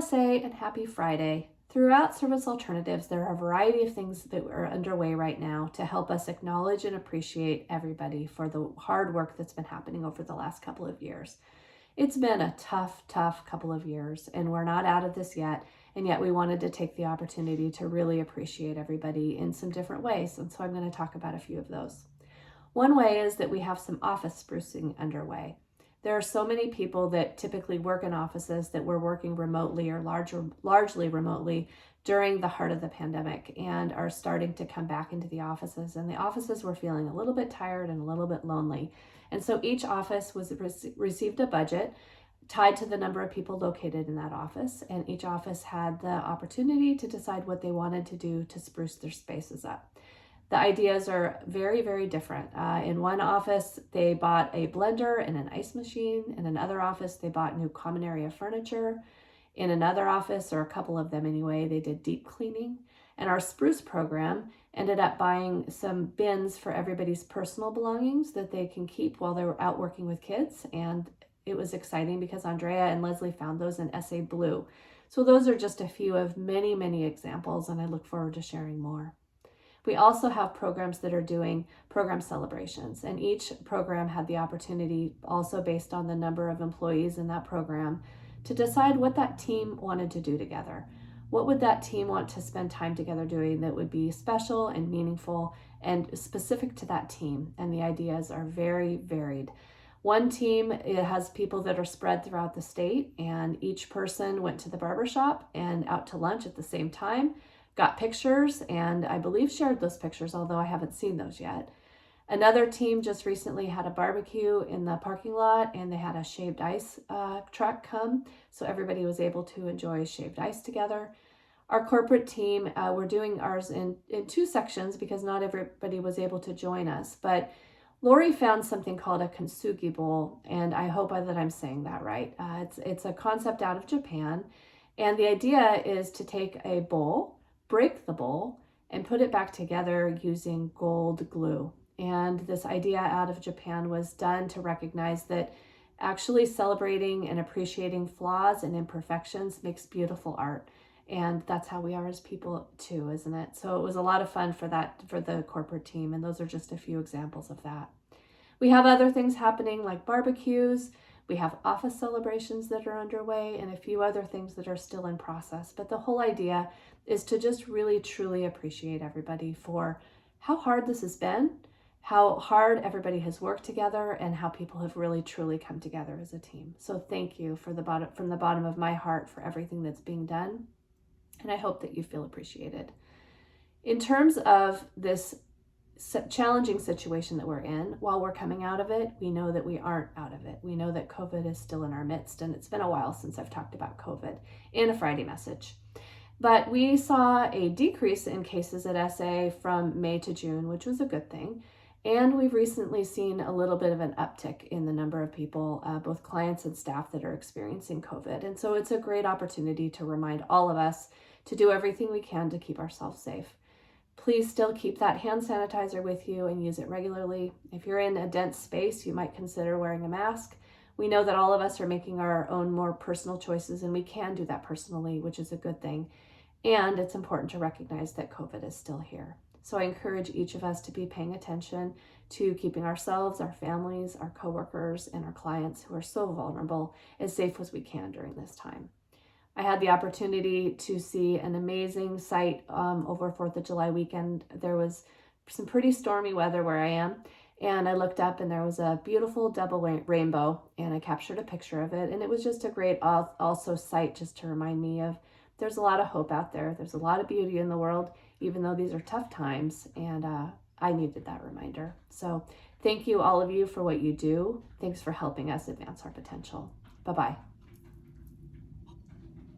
SA and happy Friday. Throughout Service Alternatives, there are a variety of things that are underway right now to help us acknowledge and appreciate everybody for the hard work that's been happening over the last couple of years. It's been a tough couple of years, and we're not out of this yet, and yet we wanted to take the opportunity to really appreciate everybody in some different ways, and so I'm going to talk about a few of those. One way is that we have some office sprucing underway. There are so many people that typically work in offices that were working remotely or largely remotely during the heart of the pandemic and are starting to come back into the offices. And the offices were feeling a little bit tired and a little bit lonely. And so each office received a budget tied to the number of people located in that office. And each office had the opportunity to decide what they wanted to do to spruce their spaces up. The ideas are very different. In one office, they bought a blender and an ice machine. In another office, they bought new common area furniture. In another office, or a couple of them anyway, they did deep cleaning. And our spruce program ended up buying some bins for everybody's personal belongings that they can keep while they're out working with kids. And it was exciting because Andrea and Leslie found those in SA Blue. So those are just a few of many examples, and I look forward to sharing more. We also have programs that are doing program celebrations, and each program had the opportunity, also based on the number of employees in that program, to decide what that team wanted to do together. What would that team want to spend time together doing that would be special and meaningful and specific to that team? And the ideas are very varied. One team, it has people that are spread throughout the state, and each person went to the barbershop and out to lunch at the same time, got pictures, and I believe shared those pictures, although I haven't seen those yet. Another team just recently had a barbecue in the parking lot, and they had a shaved ice truck come, so everybody was able to enjoy shaved ice together. Our corporate team, we're doing ours in two sections because not everybody was able to join us, but Lori found something called a kintsugi bowl, and I hope that I'm saying that right. It's a concept out of Japan, and the idea is to take a bowl, break the bowl, and put it back together using gold glue. And this idea out of Japan was done to recognize that actually celebrating and appreciating flaws and imperfections makes beautiful art. And that's how we are as people too, isn't it? So it was a lot of fun for the corporate team, and those are just a few examples of that. We have other things happening like barbecues. We have office celebrations that are underway and a few other things that are still in process. But the whole idea is to just really, truly appreciate everybody for how hard this has been, how hard everybody has worked together, and how people have really, truly come together as a team. So thank you from the bottom of my heart for everything that's being done. And I hope that you feel appreciated. In terms of this challenging situation that we're in, while we're coming out of it, we know that we aren't out of it. We know that COVID is still in our midst, and it's been a while since I've talked about COVID in a Friday message. But we saw a decrease in cases at SA from May to June, which was a good thing. And we've recently seen a little bit of an uptick in the number of people, both clients and staff, that are experiencing COVID. And so it's a great opportunity to remind all of us to do everything we can to keep ourselves safe. Please still keep that hand sanitizer with you and use it regularly. If you're in a dense space, you might consider wearing a mask. We know that all of us are making our own more personal choices, and we can do that personally, which is a good thing. And it's important to recognize that COVID is still here. So I encourage each of us to be paying attention to keeping ourselves, our families, our coworkers, and our clients who are so vulnerable as safe as we can during this time. I had the opportunity to see an amazing sight over 4th of July weekend. There was some pretty stormy weather where I am, and I looked up and there was a beautiful double rainbow, and I captured a picture of it. And it was just a great also sight just to remind me of there's a lot of hope out there. There's a lot of beauty in the world, even though these are tough times, and I needed that reminder. So thank you, all of you, for what you do. Thanks for helping us advance our potential. Bye-bye.